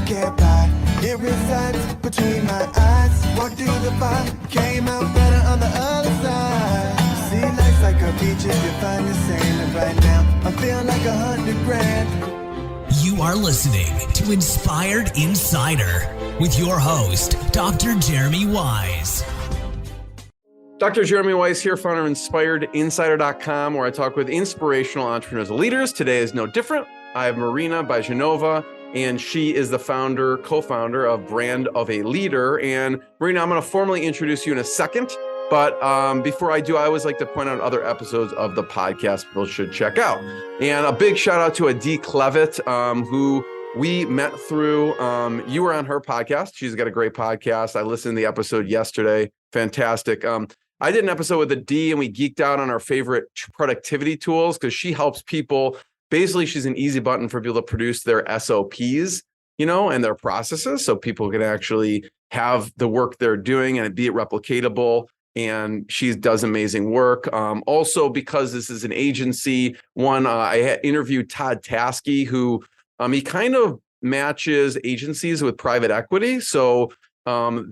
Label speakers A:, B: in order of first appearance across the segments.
A: get by. It resides between my eyes. Walked through the fire, came out better on the other side. See, life's like a beach if you find the sand. And right now, I feel like 100 grand.
B: You are listening to Inspired Insider with your host, Dr. Jeremy Wise.
C: Dr. Jeremy Wise here, founder of InspiredInsider.com, where I talk with inspirational entrepreneurs and leaders. Today is no different. I have Marina Byezhanova, and she is the co-founder of Brand of a Leader. And Marina, I'm going to formally introduce you in a second. But before I do, I always like to point out other episodes of the podcast people should check out. And a big shout out to Adi Clevitt, who we met through, you were on her podcast. She's got a great podcast. I listened to the episode yesterday. Fantastic. I did an episode with Adi and we geeked out on our favorite productivity tools because she helps people. Basically, she's an easy button for people to produce their SOPs, and their processes so people can actually have the work they're doing and be replicatable. And she does amazing work. Also, because this is an agency, I had interviewed Todd Taskey, who he kind of matches agencies with private equity. So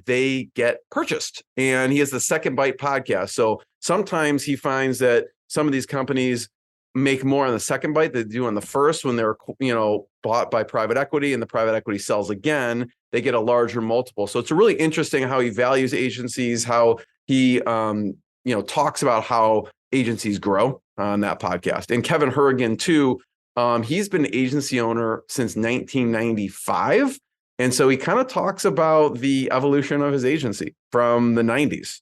C: they get purchased. And he has the Second Bite podcast. So sometimes he finds that some of these companies make more on the second bite than they do on the first when they're, bought by private equity and the private equity sells again, they get a larger multiple. So it's really interesting how he values agencies, how he, talks about how agencies grow on that podcast. And Kevin Hurrigan too, he's been an agency owner since 1995. And so he kind of talks about the evolution of his agency from the 90s.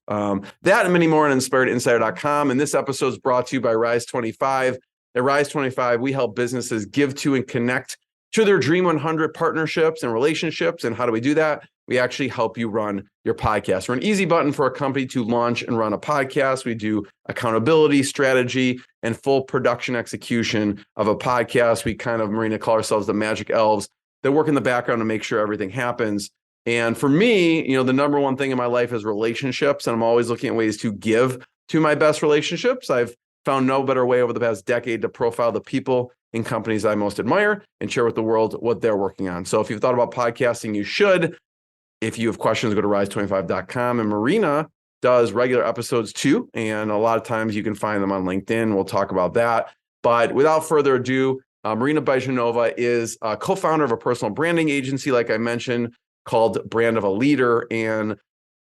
C: That and many more on InspiredInsider.com. And this episode is brought to you by Rise 25. At Rise 25, we help businesses give to and connect to their Dream 100 partnerships and relationships. And how do we do that? We actually help you run your podcast. We're an easy button for a company to launch and run a podcast. We do accountability, strategy, and full production execution of a podcast. We Marina, call ourselves the magic elves that work in the background to make sure everything happens. And for me, the number one thing in my life is relationships. And I'm always looking at ways to give to my best relationships. I've found no better way over the past decade to profile the people in companies I most admire and share with the world what they're working on. So if you've thought about podcasting, you should. If you have questions, go to rise25.com. And Marina does regular episodes too. And a lot of times you can find them on LinkedIn. We'll talk about that. But without further ado, Marina Byezhanova is a co-founder of a personal branding agency, like I mentioned, called Brand of a Leader. And,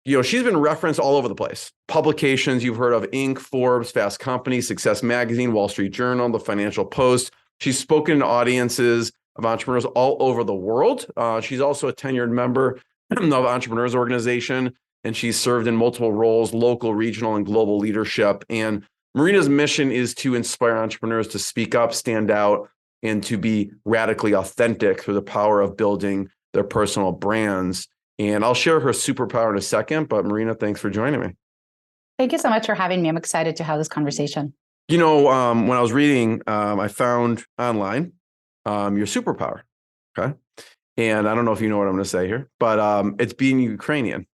C: she's been referenced all over the place. Publications you've heard of: Inc., Forbes, Fast Company, Success Magazine, Wall Street Journal, The Financial Post. She's spoken to audiences of entrepreneurs all over the world. She's also a tenured member of Entrepreneurs Organization, and she's served in multiple roles, local, regional, and global leadership. And Marina's mission is to inspire entrepreneurs to speak up, stand out, and to be radically authentic through the power of building their personal brands. And I'll share her superpower in a second, but Marina, thanks for joining me.
D: Thank you so much for having me. I'm excited to have this conversation.
C: When I was reading, I found online your superpower, okay? And I don't know if you know what I'm going to say here, but it's being Ukrainian.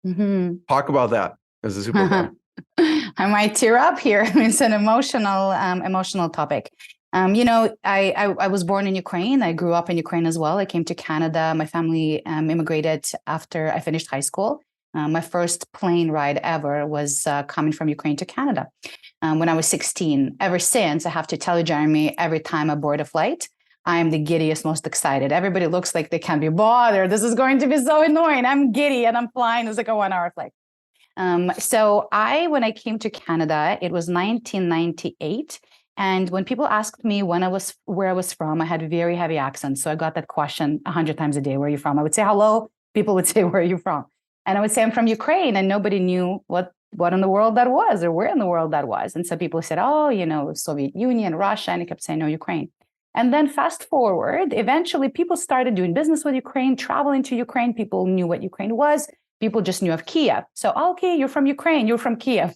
C: Mm-hmm. Talk about that as a superpower.
D: I might tear up here. It's an emotional topic. I was born in Ukraine. I grew up in Ukraine as well. I came to Canada. My family immigrated after I finished high school. My first plane ride ever was coming from Ukraine to Canada when I was 16. Ever since, I have to tell you, Jeremy, every time I board a flight, I am the giddiest, most excited. Everybody looks like they can't be bothered. This is going to be so annoying. I'm giddy and I'm flying. It's like a 1-hour flight. So when I came to Canada, it was 1998. And when people asked me where I was from, I had a very heavy accent. So I got that question 100 times a day. Where are you from? I would say hello. People would say, where are you from? And I would say, I'm from Ukraine. And nobody knew what in the world that was or where in the world that was. And so people said, Soviet Union, Russia. And I kept saying, no, Ukraine. And then fast forward, eventually people started doing business with Ukraine, traveling to Ukraine. People knew what Ukraine was. People just knew of Kiev. So, okay, you're from Ukraine. You're from Kiev.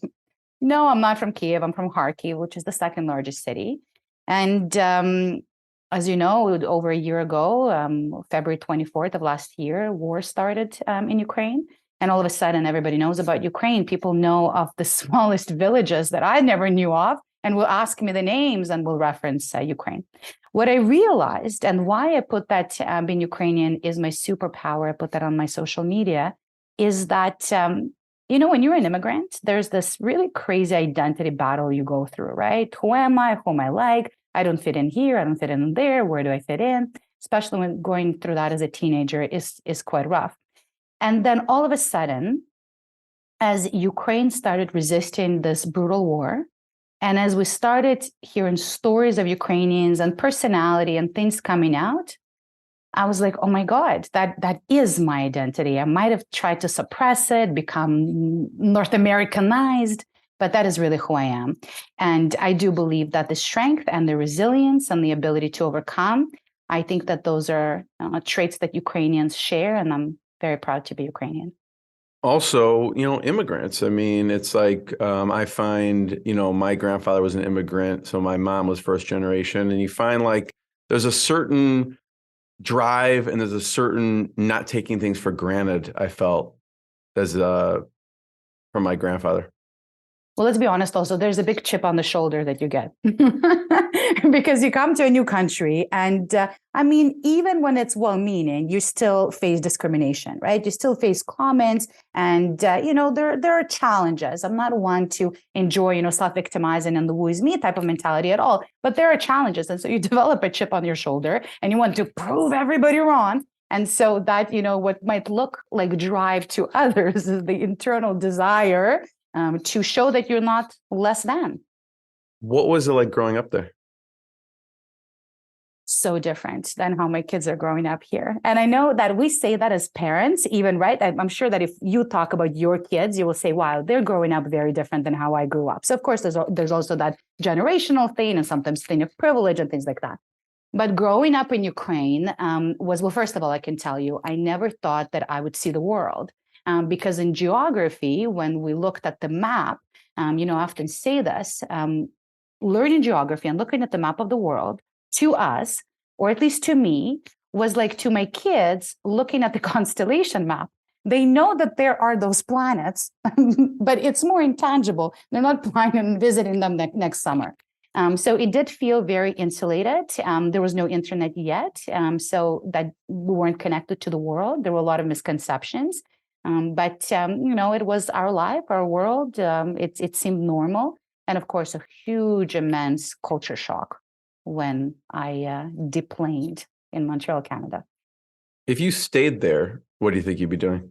D: No, I'm not from Kiev. I'm from Kharkiv, which is the second largest city. And as you know, over a year ago, February 24th of last year, war started in Ukraine. And all of a sudden, everybody knows about Ukraine. People know of the smallest villages that I never knew of and will ask me the names and will reference Ukraine. What I realized and why I put that being Ukrainian is my superpower, I put that on my social media, is that, when you're an immigrant, there's this really crazy identity battle you go through, right? Who am I? Who am I like? I don't fit in here. I don't fit in there. Where do I fit in? Especially when going through that as a teenager is quite rough. And then all of a sudden, as Ukraine started resisting this brutal war, and as we started hearing stories of Ukrainians and personality and things coming out, I was like, oh my God, that is my identity. I might have tried to suppress it, become North Americanized, but that is really who I am. And I do believe that the strength and the resilience and the ability to overcome, I think that those are traits that Ukrainians share, and I'm very proud to be Ukrainian.
C: Also, immigrants. I mean, it's like I find, my grandfather was an immigrant, so my mom was first generation, and you find like there's a certain drive and there's a certain not taking things for granted, I felt, as from my grandfather.
D: Well, let's be honest also, there's a big chip on the shoulder that you get because you come to a new country. And even when it's well-meaning, you still face discrimination, right? You still face comments and, there are challenges. I'm not one to enjoy, self-victimizing and the woe is me type of mentality at all, but there are challenges. And so you develop a chip on your shoulder and you want to prove everybody wrong. And so that, what might look like drive to others is the internal desire to show that you're not less than.
C: What was it like growing up there?
D: So different than how my kids are growing up here. And I know that we say that as parents, even, right? I'm sure that if you talk about your kids, you will say, wow, they're growing up very different than how I grew up. So of course, there's also that generational thing and sometimes thing of privilege and things like that. But growing up in Ukraine was, well, first of all, I can tell you, I never thought that I would see the world. Because in geography, when we looked at the map, I often say this, learning geography and looking at the map of the world to us, or at least to me, was like to my kids looking at the constellation map. They know that there are those planets, but it's more intangible. They're not planning on visiting them next summer. So it did feel very insulated. There was no internet yet, so that we weren't connected to the world. There were a lot of misconceptions. But it was our life, our world. It seemed normal. And of course, a huge, immense culture shock when I deplaned in Montreal, Canada.
C: If you stayed there, what do you think you'd be doing?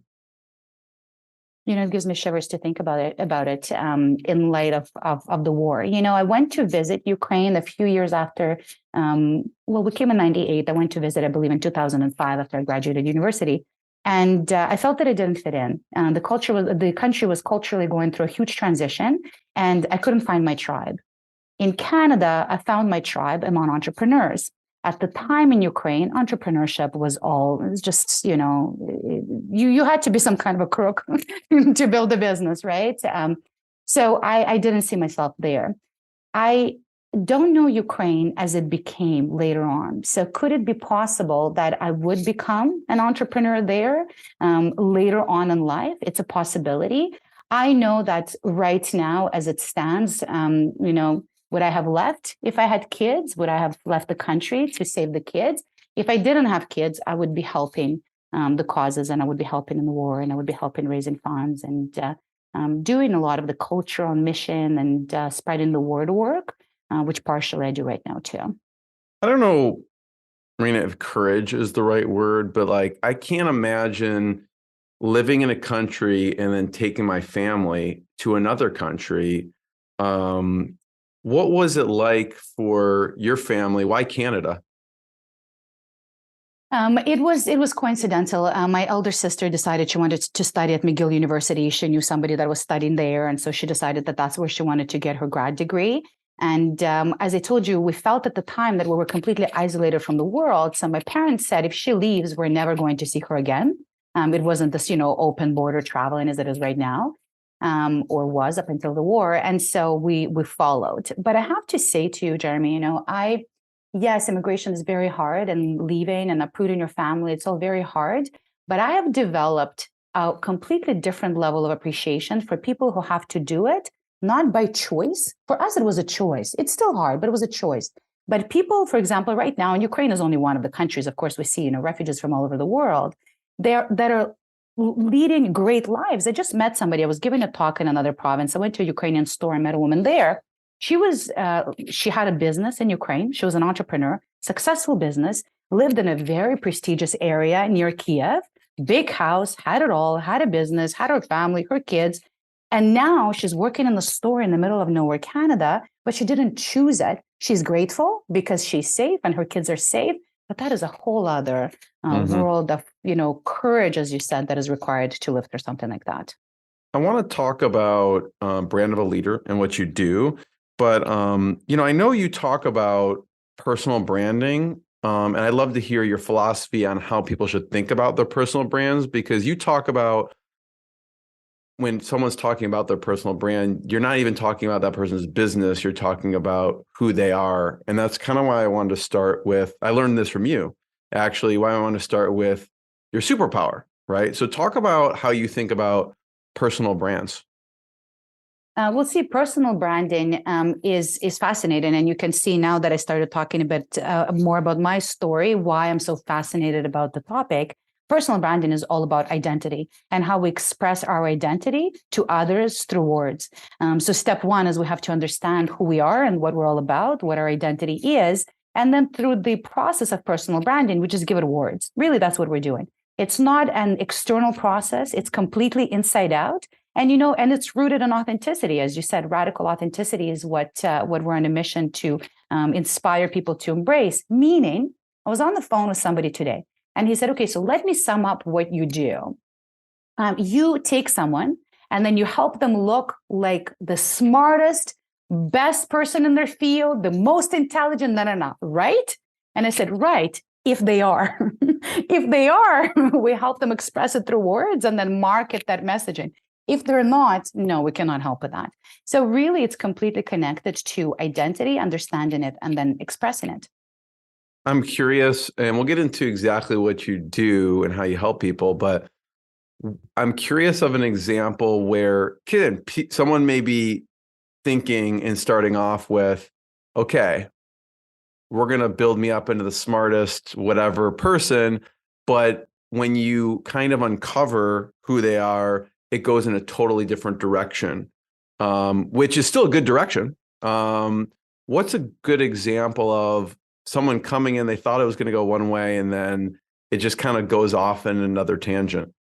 D: It gives me shivers to think about it in light of the war. I went to visit Ukraine a few years after, we came in 98. I went to visit, I believe, in 2005 after I graduated university. And I felt that it didn't fit in. The country was culturally going through a huge transition, and I couldn't find my tribe. In Canada, I found my tribe among entrepreneurs. At the time in Ukraine, entrepreneurship was just, you had to be some kind of a crook to build a business, right? So I didn't see myself there. I don't know Ukraine as it became later on. So could it be possible that I would become an entrepreneur there later on in life? It's a possibility. I know that right now, as it stands, would I have left if I had kids? Would I have left the country to save the kids? If I didn't have kids, I would be helping the causes, and I would be helping in the war, and I would be helping raising funds and doing a lot of the cultural mission and spreading the word work. Which partially I do right now too.
C: I don't know, Marina, if courage is the right word, but like I can't imagine living in a country and then taking my family to another country. What was it like for your family? Why Canada?
D: It was coincidental. My elder sister decided she wanted to study at McGill University. She knew somebody that was studying there, and so she decided that that's where she wanted to get her grad degree. And as I told you, we felt at the time that we were completely isolated from the world. So my parents said, if she leaves, we're never going to see her again. It wasn't this, open border traveling as it is right now, or was up until the war. And so we followed. But I have to say to you, Jeremy, yes, immigration is very hard, and leaving and uprooting your family, it's all very hard. But I have developed a completely different level of appreciation for people who have to do it not by choice. For us, it was a choice. It's still hard, but it was a choice. But people, for example, right now, and Ukraine is only one of the countries, of course, we see, refugees from all over the world, that are leading great lives. I just met somebody. I was giving a talk in another province. I went to a Ukrainian store and met a woman there. She had a business in Ukraine. She was an entrepreneur, successful business, lived in a very prestigious area near Kiev, big house, had it all, had a business, had her family, her kids. And now she's working in the store in the middle of nowhere, Canada, but she didn't choose it. She's grateful because she's safe and her kids are safe. But that is a whole other world of, courage, as you said, that is required to live through something like that.
C: I want to talk about brand of a leader and what you do. But, I know you talk about personal branding, and I'd love to hear your philosophy on how people should think about their personal brands, because you talk about when someone's talking about their personal brand, you're not even talking about that person's business. You're talking about who they are. And that's kind of why I wanted to start with, I learned this from you, actually, why I want to start with your superpower, right? So talk about how you think about personal brands.
D: We'll see. Personal branding is fascinating, and you can see now that I started talking a bit more about my story, why I'm so fascinated about the topic. Personal branding is all about identity and how we express our identity to others through words. So step one is we have to understand who we are and what we're all about, what our identity is, and then through the process of personal branding, we just give it words. Really, that's what we're doing. It's not an external process; it's completely inside out. And and it's rooted in authenticity, as you said. Radical authenticity is what we're on a mission to inspire people to embrace. Meaning, I was on the phone with somebody today, and he said, "Okay, so let me sum up what you do. You take someone, and then you help them look like the smartest, best person in their field, the most intelligent, right?" And I said, "Right." If they are, if they are, we help them express it through words and then market that messaging. If they're not, no, we cannot help with that. So really, it's completely connected to identity, understanding it, and then expressing it.
C: I'm curious, and we'll get into exactly what you do and how you help people, but I'm curious of an example where someone may be thinking and starting off with, okay, we're going to build me up into the smartest whatever person, but when you kind of uncover who they are, it goes in a totally different direction, which is still a good direction. What's a good example of someone coming in, they thought it was going to go one way, and then it just kind of goes off in another tangent?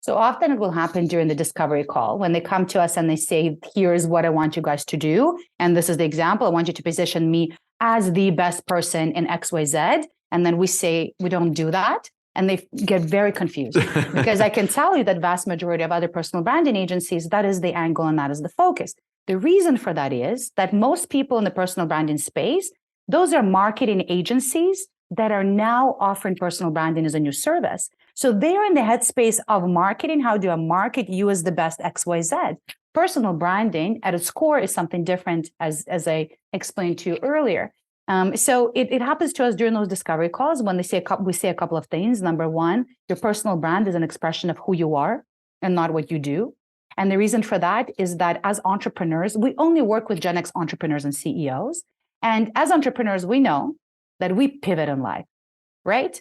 D: So often it will happen during the discovery call when they come to us and they say, here's what I want you guys to do. And this is the example. I want you to position me as the best person in XYZ. And then we say, we don't do that. And they get very confused because I can tell you that vast majority of other personal branding agencies, that is the angle and that is the focus. The reason for that is that most people in the personal branding space, those are marketing agencies that are now offering personal branding as a new service. So they're in the headspace of marketing. How do I market you as the best XYZ? Personal branding at its core is something different, as I explained to you earlier. So it happens to us during those discovery calls when we say a couple of things. Number one, your personal brand is an expression of who you are and not what you do. And the reason for that is that as entrepreneurs, we only work with Gen X entrepreneurs and CEOs. And as entrepreneurs, we know that we pivot in life, right?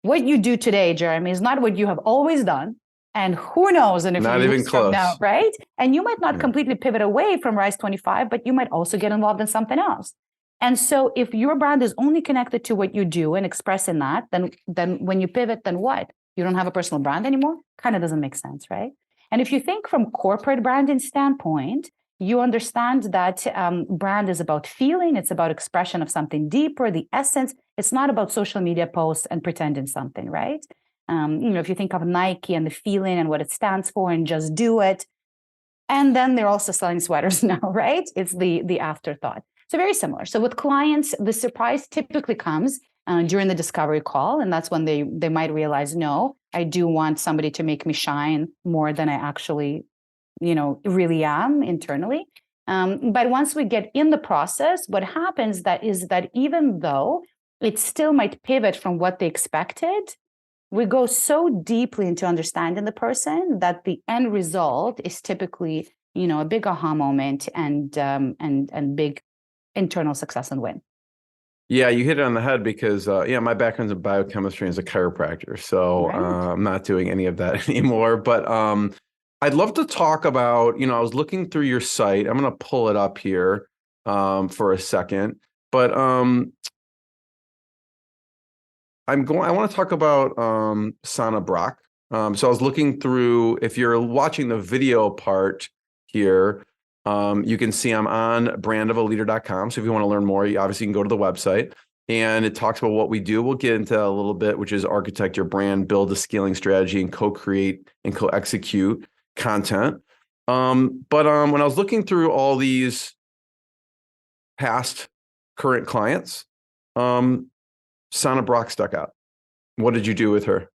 D: What you do today, Jeremy, is not what you have always done. And who knows in a few years from now, right? And you might not completely pivot away from Rise 25, but you might also get involved in something else. And so if your brand is only connected to what you do and expressing that, then when you pivot, then what? You don't have a personal brand anymore? Kind of doesn't make sense, right? And if you think from corporate branding standpoint, you understand that brand is about feeling, it's about expression of something deeper, the essence. It's not about social media posts and pretending something, right? If you think of Nike and the feeling and what it stands for and just do it. And then they're also selling sweaters now, right? It's the afterthought. So very similar. So with clients, the surprise typically comes during the discovery call. And that's when they might realize, no, I do want somebody to make me shine more than I actually really am internally. But once we get in the process, what happens is that even though it still might pivot from what they expected, we go so deeply into understanding the person that the end result is typically a big aha moment and big internal success and win.
C: Yeah, you hit it on the head because, my background's in biochemistry as a chiropractor. So
D: Right.
C: I'm not doing any of that anymore. But I'd love to talk about, I was looking through your site. I'm going to pull it up here for a second. But I want to talk about Sana Brock. So I was looking through, if you're watching the video part here, you can see I'm on brandofaleader.com. So if you want to learn more, you obviously can go to the website, and it talks about what we do. We'll get into a little bit, which is architect your brand, build a scaling strategy, and co-create and co-execute content. But when I was looking through all these past current clients, Sana Brock stuck out. What did you do with her?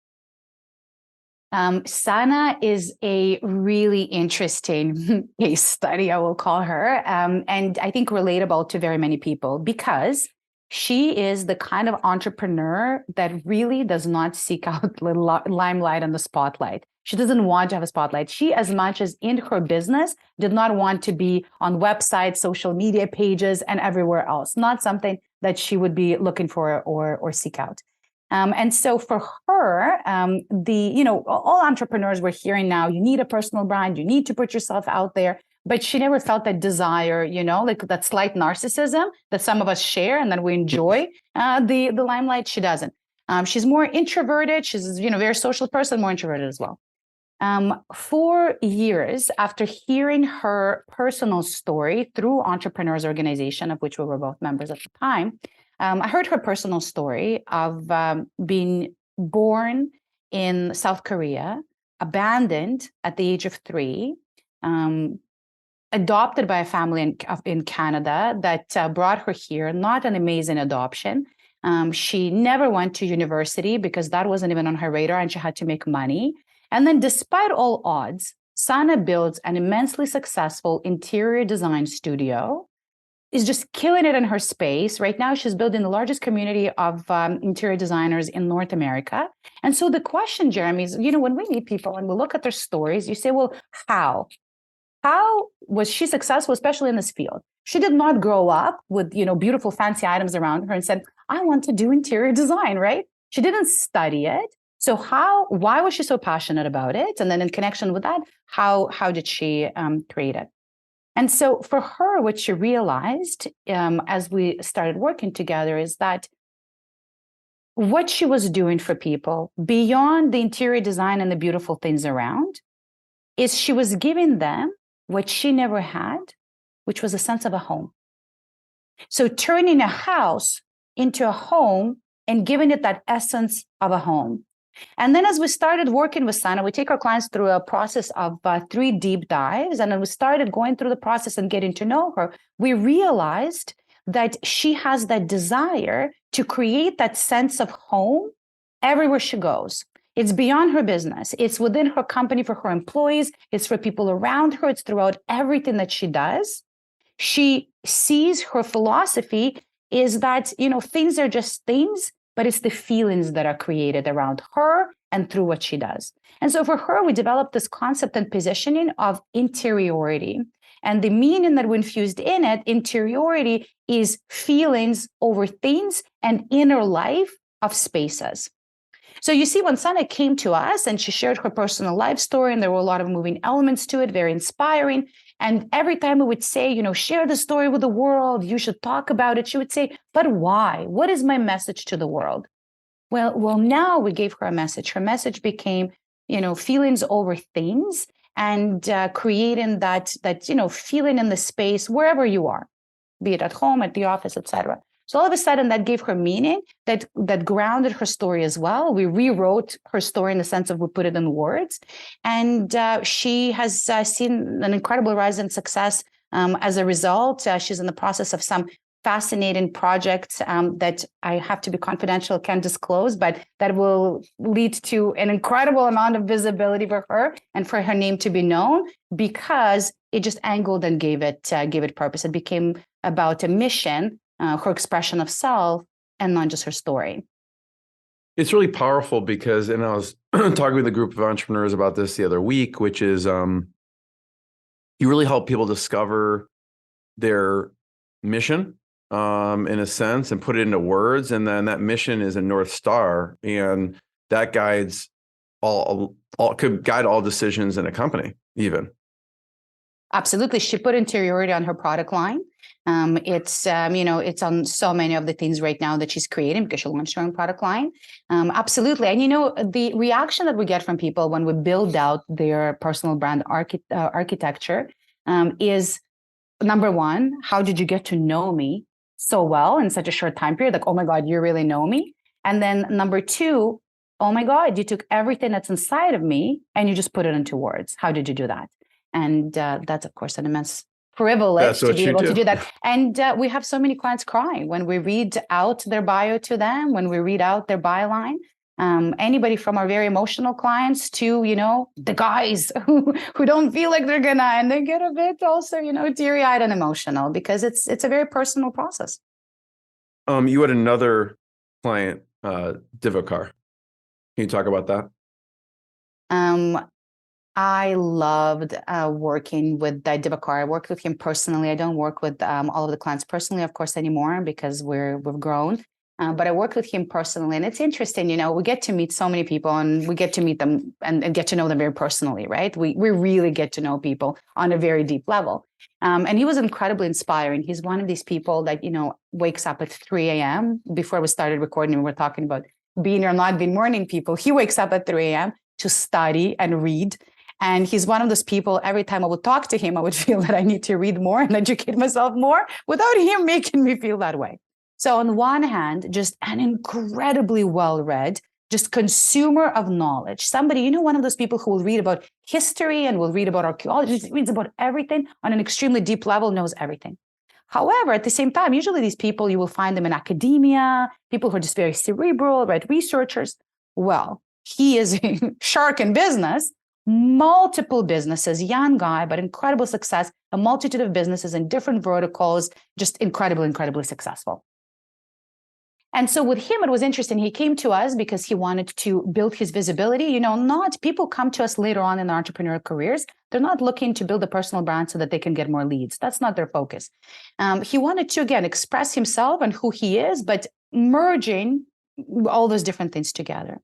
D: Sana is a really interesting case study, I will call her, and I think relatable to very many people because she is the kind of entrepreneur that really does not seek out the limelight and the spotlight. She doesn't want to have a spotlight. She, as much as in her business, did not want to be on websites, social media pages, and everywhere else. Not something that she would be looking for or seek out. And so for her, all entrepreneurs we're hearing now, you need a personal brand, you need to put yourself out there. But she never felt that desire, like that slight narcissism that some of us share and then we enjoy the limelight. She doesn't. She's more introverted. She's, a very social person, more introverted as well. 4 years after hearing her personal story through Entrepreneurs Organization, of which we were both members at the time, I heard her personal story of being born in South Korea, abandoned at the age of 3, adopted by a family in Canada that brought her here, not an amazing adoption. She never went to university because that wasn't even on her radar and she had to make money. And then despite all odds, Sana builds an immensely successful interior design studio, is just killing it in her space. Right now, she's building the largest community of interior designers in North America. And so the question, Jeremy, is, when we meet people and we look at their stories, you say, well, how? How was she successful, especially in this field? She did not grow up with, beautiful fancy items around her and said, I want to do interior design, right? She didn't study it. So why was she so passionate about it? And then in connection with that, how did she create it? And so for her, what she realized as we started working together is that what she was doing for people beyond the interior design and the beautiful things around is she was giving them what she never had, which was a sense of a home. So turning a house into a home and giving it that essence of a home. And then as we started working with Sana, we take our clients through a process of 3 deep dives. And then we started going through the process and getting to know her. We realized that she has that desire to create that sense of home everywhere she goes. It's beyond her business. It's within her company for her employees. It's for people around her. It's throughout everything that she does. She sees her philosophy is that, things are just things, but it's the feelings that are created around her and through what she does. And so for her, we developed this concept and positioning of interiority. And the meaning that we infused in it, interiority, is feelings over things and inner life of spaces. So you see, when Sana came to us and she shared her personal life story, and there were a lot of moving elements to it, very inspiring. And every time we would say, share the story with the world, you should talk about it, she would say, but why? What is my message to the world? Well, now we gave her a message. Her message became, feelings over things and creating that feeling in the space wherever you are, be it at home, at the office, etc. So all of a sudden that gave her meaning, that grounded her story as well. We rewrote her story in the sense of we put it in words. And she has seen an incredible rise in success as a result. She's in the process of some fascinating projects that I have to be confidential, can't disclose, but that will lead to an incredible amount of visibility for her and for her name to be known, because it just angled and gave it purpose. It became about a mission, her expression of self, and not just her story.
C: It's really powerful because, and I was talking with a group of entrepreneurs about this the other week, which is you really help people discover their mission, in a sense, and put it into words. And then that mission is a North Star, and that guides all could guide all decisions in a company, even.
D: Absolutely. She put interiority on her product line. It's on so many of the things right now that she's creating because she launched her own product line. Absolutely. And, the reaction that we get from people when we build out their personal brand architecture is, number one, how did you get to know me so well in such a short time period? Like, oh my God, you really know me. And then number two, oh my God, you took everything that's inside of me and you just put it into words. How did you do that? And that's, of course, an immense privilege to be able to do that. And we have so many clients crying when we read out their bio to them, when we read out their byline. Anybody from our very emotional clients to, the guys who don't feel like they're gonna, and they get a bit also, teary-eyed and emotional because it's a very personal process.
C: You had another client, Divocar. Can you talk about that?
D: I loved working with Divocar. I worked with him personally. I don't work with all of the clients personally, of course, anymore because we've grown. But I worked with him personally, and it's interesting. We get to meet so many people, and we get to meet them and get to know them very personally, right? We really get to know people on a very deep level. And he was incredibly inspiring. He's one of these people that wakes up at 3 a.m. Before we started recording, we were talking about being or not being morning people. He wakes up at 3 a.m. to study and read. And he's one of those people, every time I would talk to him, I would feel that I need to read more and educate myself more without him making me feel that way. So on one hand, just an incredibly well-read, just consumer of knowledge. Somebody, one of those people who will read about history and will read about archaeology, just reads about everything on an extremely deep level, knows everything. However, at the same time, usually these people, you will find them in academia, people who are just very cerebral, right? Researchers. Well, he is a shark in business. Multiple businesses, young guy, but incredible success, a multitude of businesses in different verticals, just incredibly successful. And so with him, it was interesting. He came to us because he wanted to build his visibility. Not people come to us later on in their entrepreneurial careers. They're not looking to build a personal brand so that they can get more leads. That's not their focus. He wanted to, again, express himself and who he is, but merging all those different things together.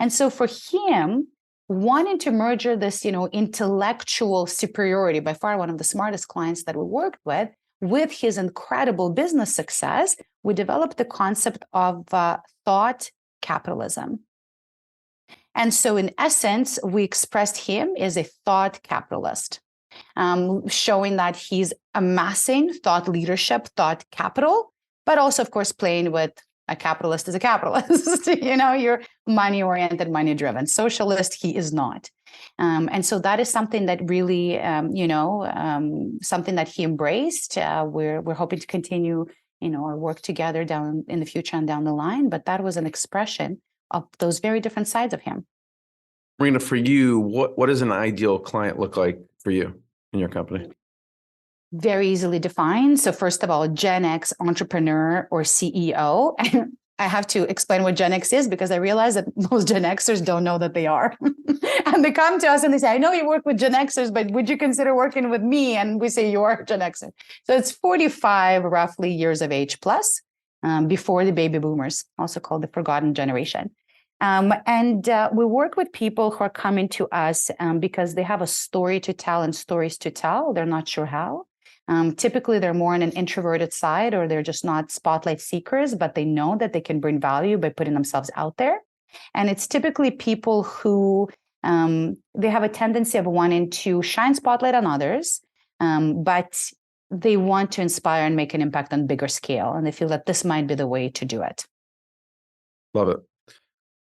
D: And so for him, wanting to merge this, intellectual superiority, by far one of the smartest clients that we worked with his incredible business success, we developed the concept of thought capitalism. And so in essence, we expressed him as a thought capitalist, showing that he's amassing thought leadership, thought capital, but also, of course, playing with a capitalist is a capitalist. You're money-oriented, money-driven. Socialist, he is not. And so that is something that really, something that he embraced. We're hoping to continue, our work together down in the future and down the line. But that was an expression of those very different sides of him.
C: Marina, for you, what does an ideal client look like for you in your company?
D: Very easily defined. So first of all, Gen X entrepreneur or CEO. I have to explain what Gen X is because I realize that most Gen Xers don't know that they are. And they come to us and they say, I know you work with Gen Xers, but would you consider working with me? And we say, you are Gen Xer. So it's 45 roughly years of age plus, before the baby boomers, also called the forgotten generation. And we work with people who are coming to us because they have a story to tell and stories to tell. They're not sure how. Typically, they're more on an introverted side, or they're just not spotlight seekers, but they know that they can bring value by putting themselves out there. And it's typically people who they have a tendency of wanting to shine spotlight on others, but they want to inspire and make an impact on bigger scale. And they feel that this might be the way to do it.
C: Love it.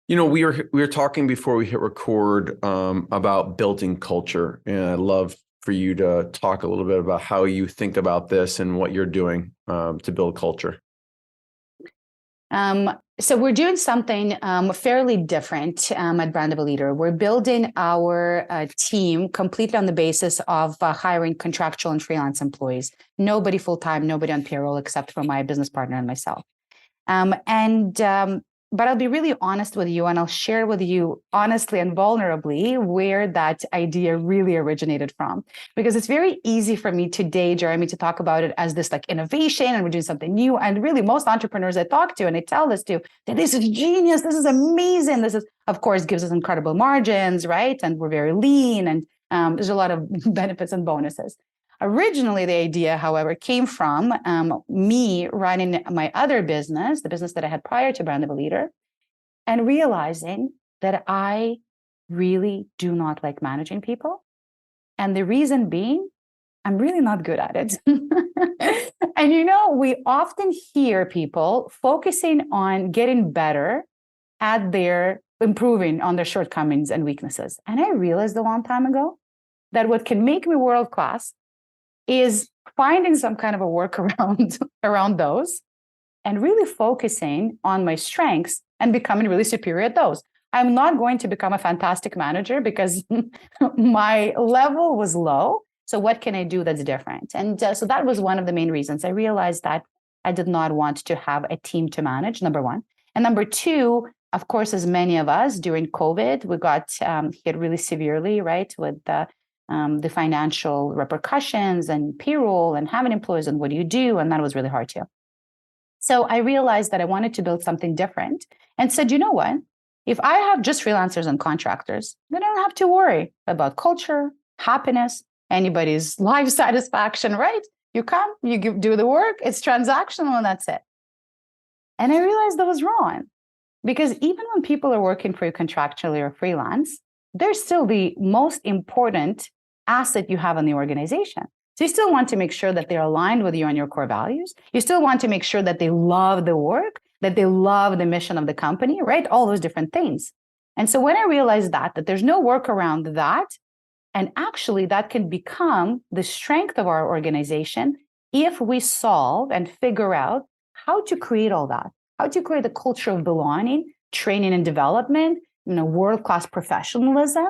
C: We were talking before we hit record about building culture, and I'd love for you to talk a little bit about how you think about this and what you're doing to build culture.
D: So we're doing something fairly different at Brand of a Leader. We're building our team completely on the basis of hiring contractual and freelance employees. Nobody full-time, nobody on payroll except for my business partner and myself. but I'll be really honest with you, and I'll share with you honestly and vulnerably where that idea really originated from. Because it's very easy for me today, Jeremy, to talk about it as this like innovation and we're doing something new. And really, most entrepreneurs I talk to and I tell this to, that this is genius, this is amazing. This is, of course, gives us incredible margins, right? And we're very lean, and there's a lot of benefits and bonuses. Originally, the idea, however, came from me running my other business, the business that I had prior to Brand of a Leader, and realizing that I really do not like managing people. And the reason being, I'm really not good at it. And we often hear people focusing on getting better at their improving on their shortcomings and weaknesses. And I realized a long time ago that what can make me world-class is finding some kind of a workaround around those and really focusing on my strengths and becoming really superior at those. I'm not going to become a fantastic manager because my level was low. So what can I do that's different? And so that was one of the main reasons. I realized that I did not want to have a team to manage, number one. And number two, of course, as many of us during COVID, we got hit really severely, right, with the financial repercussions and payroll and having employees and what do you do? And that was really hard too. So I realized that I wanted to build something different and said, you know what? If I have just freelancers and contractors, then I don't have to worry about culture, happiness, anybody's life satisfaction, right? You come, you do the work, it's transactional, and that's it. And I realized that was wrong because even when people are working for you contractually or freelance, they're still the most important asset you have in the organization. So you still want to make sure that they're aligned with you on your core values. You still want to make sure that they love the work, that they love the mission of the company, right? All those different things. And so when I realized that there's no workaround that, and actually that can become the strength of our organization if we solve and figure out how to create all that, how to create a culture of belonging, training and development, world-class professionalism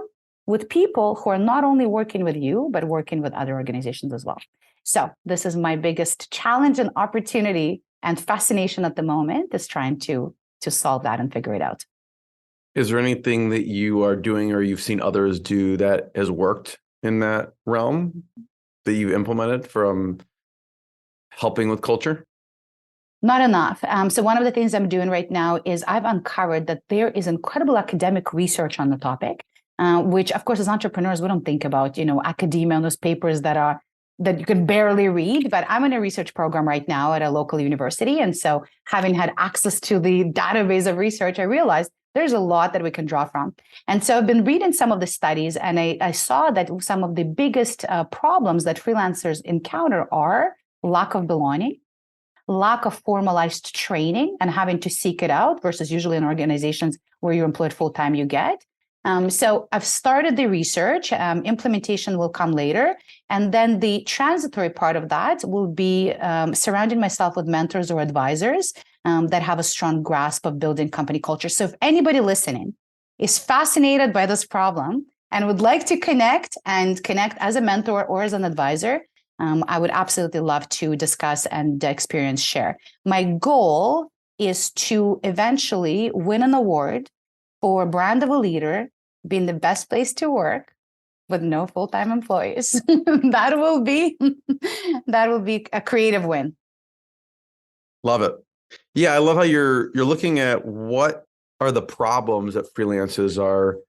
D: with people who are not only working with you, but working with other organizations as well. So this is my biggest challenge and opportunity and fascination at the moment, is trying to solve that and figure it out.
C: Is there anything that you are doing or you've seen others do that has worked in that realm that you implemented from helping with culture?
D: Not enough. So one of the things I'm doing right now is I've uncovered that there is incredible academic research on the topic, which of course as entrepreneurs, we don't think about, academia and those papers that you can barely read, but I'm in a research program right now at a local university. And so having had access to the database of research, I realized there's a lot that we can draw from. And so I've been reading some of the studies, and I saw that some of the biggest problems that freelancers encounter are lack of belonging, lack of formalized training and having to seek it out versus usually in organizations where you're employed full-time, you get. So I've started the research, implementation will come later. And then the transitory part of that will be surrounding myself with mentors or advisors that have a strong grasp of building company culture. So if anybody listening is fascinated by this problem and would like to connect as a mentor or as an advisor, I would absolutely love to discuss and experience share. My goal is to eventually win an award for Brand of a Leader being the best place to work with no full-time employees. that will be a creative win.
C: Love it. Yeah, I love how you're looking at what are the problems that freelancers are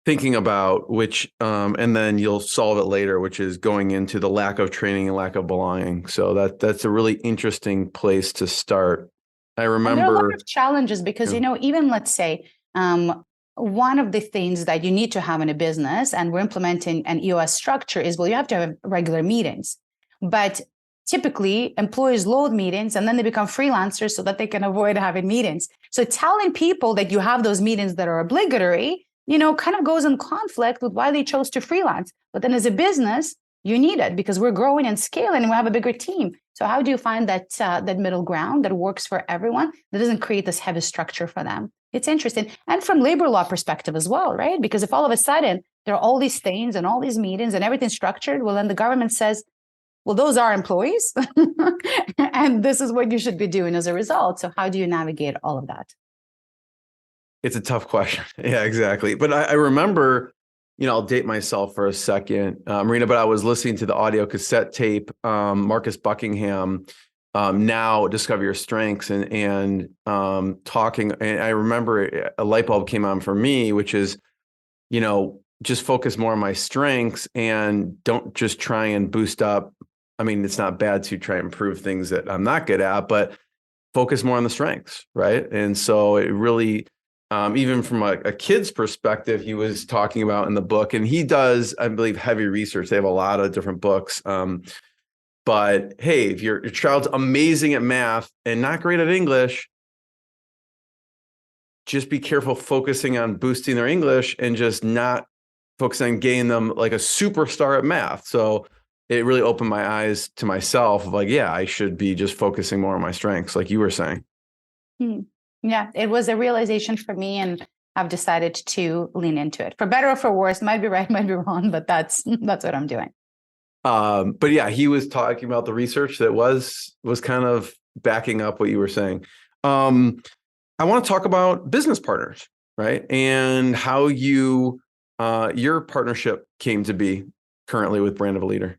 C: thinking about, which and then you'll solve it later, which is going into the lack of training and lack of belonging. So that's a really interesting place to start. I remember
D: and there are a lot of challenges because even let's say one of the things that you need to have in a business, and we're implementing an EOS structure, is you have to have regular meetings, but typically employees load meetings and then they become freelancers so that they can avoid having meetings. So telling people that you have those meetings that are obligatory kind of goes in conflict with why they chose to freelance. But then as a business, you need it because we're growing and scaling and we have a bigger team. So how do you find that middle ground that works for everyone, that doesn't create this heavy structure for them? It's interesting. And from labor law perspective as well, right? Because if all of a sudden there are all these things and all these meetings and everything's structured, well, then the government says, well, those are employees and this is what you should be doing as a result. So how do you navigate all of that?
C: It's a tough question. Yeah, exactly. But I remember, I'll date myself for a second, Marina, but I was listening to the audio cassette tape, Marcus Buckingham, now Discover Your Strengths, and talking. And I remember a light bulb came on for me, which is, just focus more on my strengths and don't just try and boost up. I mean, it's not bad to try and improve things that I'm not good at, but focus more on the strengths, right? And so it really, even from a kid's perspective, he was talking about in the book, and he does, I believe, heavy research. They have a lot of different books. But hey, if your child's amazing at math and not great at English, just be careful focusing on boosting their English and just not focusing on getting them like a superstar at math. So it really opened my eyes to myself of like, yeah, I should be just focusing more on my strengths, like you were saying.
D: Yeah, it was a realization for me, and I've decided to lean into it for better or for worse. Might be right, might be wrong, but that's what I'm doing.
C: But yeah, he was talking about the research that was kind of backing up what you were saying. I want to talk about business partners, right? And how your partnership came to be currently with Brand of a Leader.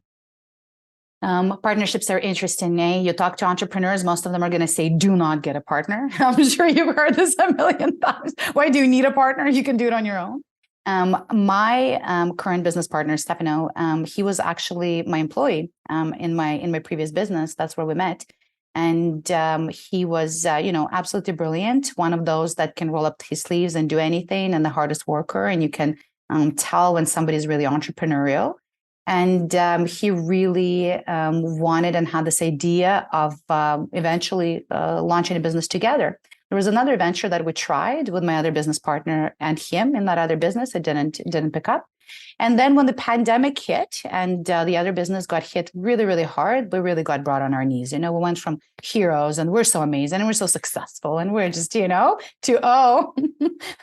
D: Partnerships are interesting. You talk to entrepreneurs, most of them are going to say, do not get a partner. I'm sure you've heard this a million times. Why do you need a partner? You can do it on your own. My current business partner, Stefano, he was actually my employee in my previous business. That's where we met. And he was, absolutely brilliant. One of those that can roll up his sleeves and do anything, and the hardest worker. And you can tell when somebody's really entrepreneurial. And he really wanted and had this idea of eventually launching a business together. There was another venture that we tried with my other business partner and him in that other business. It didn't pick up. And then when the pandemic hit and the other business got hit really, really hard, we really got brought on our knees. We went from heroes and we're so amazing and we're so successful and we're just, to,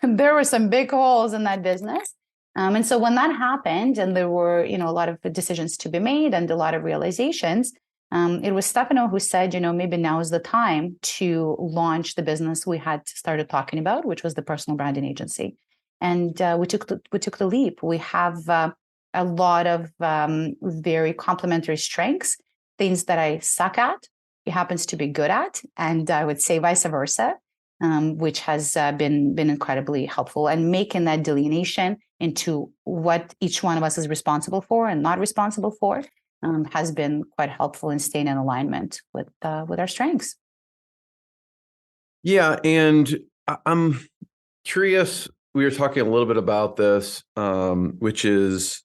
D: there were some big holes in that business. And so when that happened and there were, a lot of decisions to be made and a lot of realizations, it was Stefano who said, maybe now is the time to launch the business we had started talking about, which was the personal branding agency. And we took the leap. We have a lot of very complementary strengths, things that I suck at, he happens to be good at, and I would say vice versa, which has been incredibly helpful. And making that delineation into what each one of us is responsible for and not responsible for has been quite helpful in staying in alignment with our strengths.
C: Yeah, and I'm curious. We were talking a little bit about this, which is,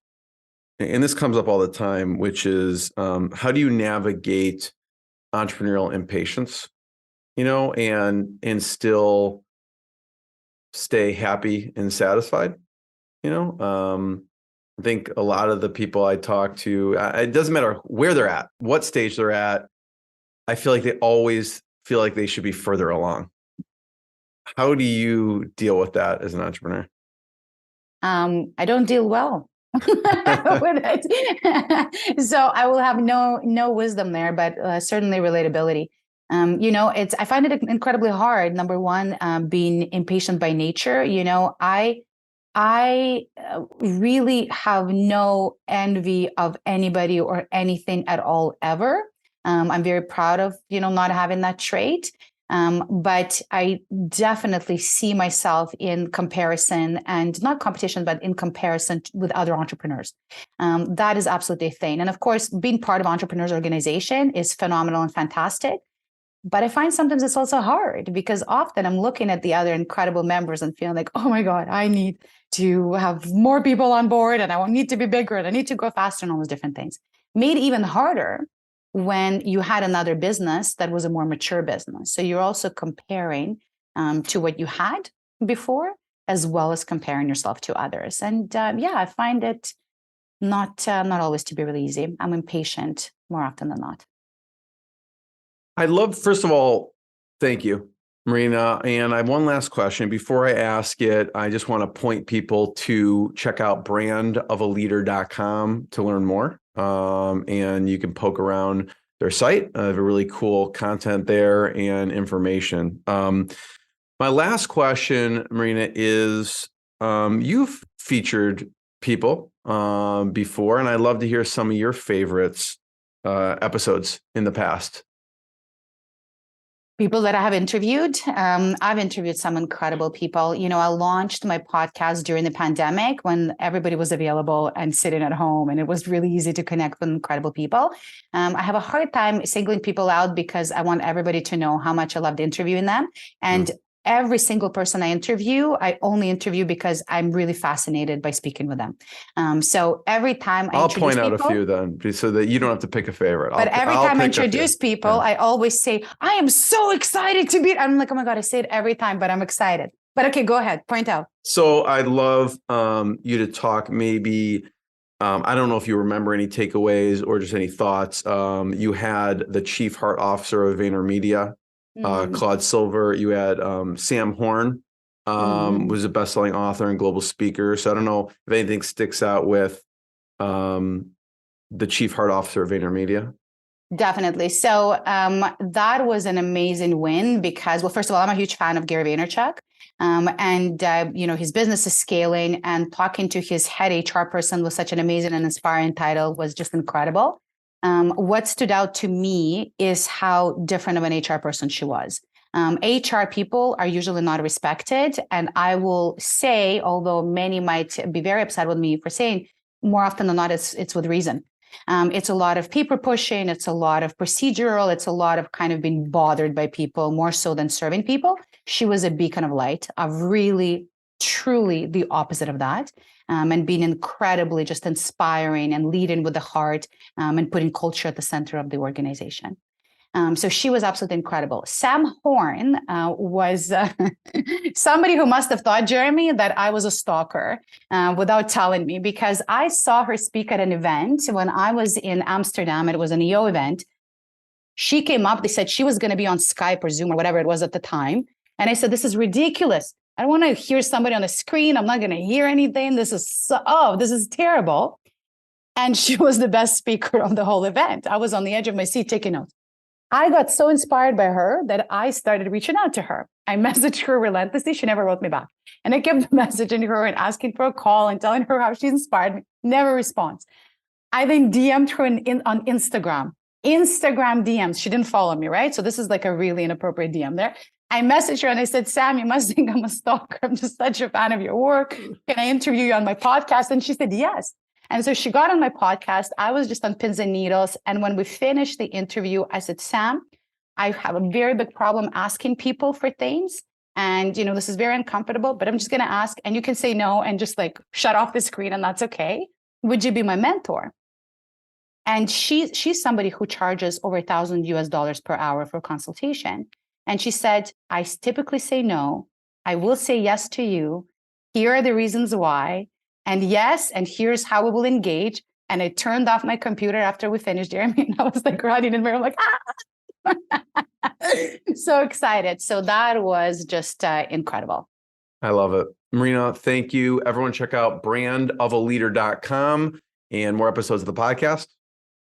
C: and this comes up all the time, which is how do you navigate entrepreneurial impatience, and still stay happy and satisfied, I think a lot of the people I talk to, it doesn't matter where they're at, what stage they're at, I feel like they always feel like they should be further along. How do you deal with that as an entrepreneur?
D: I don't deal well with it. So I will have no wisdom there, but certainly relatability. I find it incredibly hard. Number one, being impatient by nature. I really have no envy of anybody or anything at all ever. I'm very proud of not having that trait. But I definitely see myself in comparison, and not competition, but in comparison with other entrepreneurs. That is absolutely a thing. And of course, being part of Entrepreneurs Organization is phenomenal and fantastic. But I find sometimes it's also hard because often I'm looking at the other incredible members and feeling like, oh my God, I need to have more people on board and I need to be bigger and I need to go faster and all those different things. Made even harder when you had another business that was a more mature business. So you're also comparing to what you had before, as well as comparing yourself to others. And I find it not always to be really easy. I'm impatient more often than not.
C: I'd love, first of all, thank you, Marina. And I have one last question. Before I ask it, I just want to point people to check out brandofaleader.com to learn more. And you can poke around their site. They have a really cool content there and information. My last question, Marina, is you've featured people before, and I'd love to hear some of your favorites episodes in the past.
D: People that I have interviewed, I've interviewed some incredible people. I launched my podcast during the pandemic when everybody was available and sitting at home, and it was really easy to connect with incredible people. I have a hard time singling people out because I want everybody to know how much I loved interviewing them. And every single person I interview, I only interview because I'm really fascinated by speaking with them. So every time
C: I'll point out a few then, so that you don't have to pick a favorite.
D: But every time I introduce people, I always say, I am so excited to be. I'm like, oh my God, I say it every time, but I'm excited. But okay, go ahead, point out.
C: So I'd love you to talk maybe, I don't know if you remember any takeaways or just any thoughts. You had the chief heart officer of VaynerMedia, Claude Silver. You had Sam Horn, was a best-selling author and global speaker. So I don't know if anything sticks out with the chief heart officer of VaynerMedia.
D: Definitely. So that was an amazing win because, well, first of all, I'm a huge fan of Gary Vaynerchuk. His business is scaling, and talking to his head HR person with such an amazing and inspiring title was just incredible. What stood out to me is how different of an HR person she was. HR people are usually not respected. And I will say, although many might be very upset with me for saying, more often than not, it's with reason. It's a lot of paper pushing. It's a lot of procedural. It's a lot of kind of being bothered by people more so than serving people. She was a beacon of light, of really, truly the opposite of that. And being incredibly just inspiring and leading with the heart and putting culture at the center of the organization. So she was absolutely incredible. Sam Horn was somebody who must have thought, Jeremy, that I was a stalker without telling me, because I saw her speak at an event when I was in Amsterdam. It was an EO event. She came up, they said she was going to be on Skype or Zoom or whatever it was at the time. And I said, this is ridiculous. I don't want to hear somebody on the screen. I'm not going to hear anything. This is terrible. And she was the best speaker of the whole event. I was on the edge of my seat taking notes. I got so inspired by her that I started reaching out to her. I messaged her relentlessly. She never wrote me back. And I kept messaging her and asking for a call and telling her how she inspired me. Never responds. I then DM'd her on Instagram. Instagram DMs. She didn't follow me, right? So this is like a really inappropriate DM there. I messaged her and I said, Sam, you must think I'm a stalker. I'm just such a fan of your work. Can I interview you on my podcast? And she said, yes. And so she got on my podcast. I was just on pins and needles. And when we finished the interview, I said, Sam, I have a very big problem asking people for things. And, this is very uncomfortable, but I'm just going to ask. And you can say no and just like shut off the screen, and that's okay. Would you be my mentor? And she's somebody who charges over $1,000 per hour for consultation. And she said, I typically say no. I will say yes to you. Here are the reasons why. And yes, and here's how we will engage. And I turned off my computer after we finished, Jeremy. And I was like running in the mirror, like, so excited. So that was just incredible.
C: I love it. Marina, thank you. Everyone check out brandofaleader.com and more episodes of the podcast.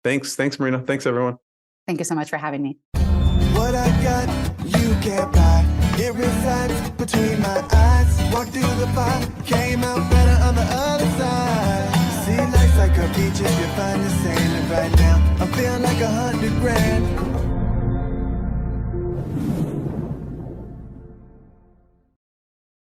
C: Thanks, Marina. Thanks, everyone.
D: Thank you so much for having me.
A: What I got, you can't buy. It resides between my eyes. Walked through the fire, came out better on the other side. See, life's like a beach if you find the sailing right now. I'm feeling like $100 grand.